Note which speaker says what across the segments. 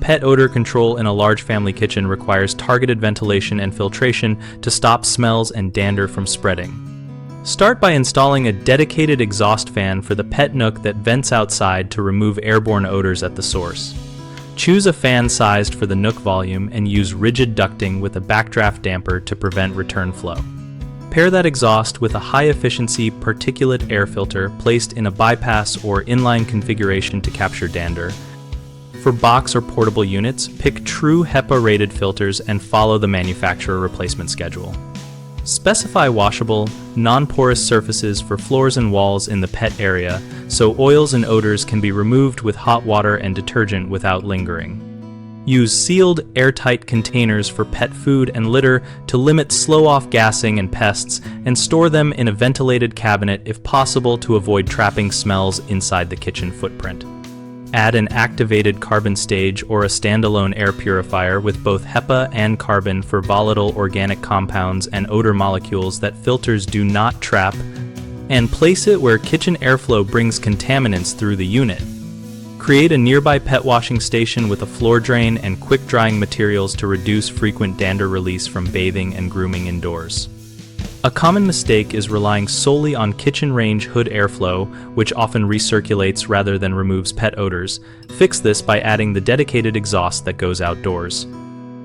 Speaker 1: Pet odor control in a large family kitchen requires targeted ventilation and filtration to stop smells and dander from spreading. Start by installing a dedicated exhaust fan for the pet Nook that vents outside to remove airborne odors at the source. Choose a fan sized for the Nook volume and use rigid ducting with a backdraft damper to prevent return flow. Pair that exhaust with a high-efficiency particulate air filter placed in a bypass or inline configuration to capture dander. For box or portable units, pick true HEPA-rated filters and follow the manufacturer replacement schedule. Specify washable, non-porous surfaces for floors and walls in the pet area so oils and odors can be removed with hot water and detergent without lingering. Use sealed, airtight containers for pet food and litter to limit slow-off gassing and pests, and store them in a ventilated cabinet if possible to avoid trapping smells inside the kitchen footprint. Add an activated carbon stage or a standalone air purifier with both HEPA and carbon for volatile organic compounds and odor molecules that filters do not trap, and place it where kitchen airflow brings contaminants through the unit. Create a nearby pet washing station with a floor drain and quick drying materials to reduce frequent dander release from bathing and grooming indoors. A common mistake is relying solely on kitchen range hood airflow, which often recirculates rather than removes pet odors. Fix this by adding the dedicated exhaust that goes outdoors.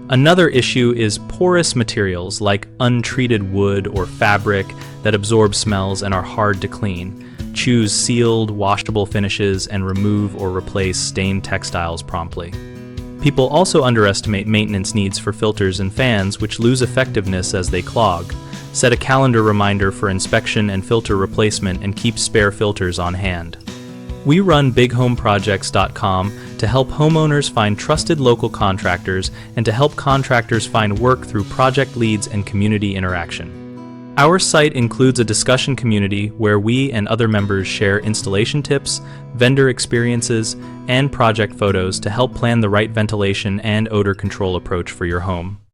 Speaker 1: Another issue is porous materials like untreated wood or fabric that absorb smells and are hard to clean. Choose sealed, washable finishes and remove or replace stained textiles promptly. People also underestimate maintenance needs for filters and fans, which lose effectiveness as they clog. Set a calendar reminder for inspection and filter replacement and keep spare filters on hand. We run bighomeprojects.com to help homeowners find trusted local contractors and to help contractors find work through project leads and community interaction. Our site includes a discussion community where we and other members share installation tips, vendor experiences, and project photos to help plan the right ventilation and odor control approach for your home.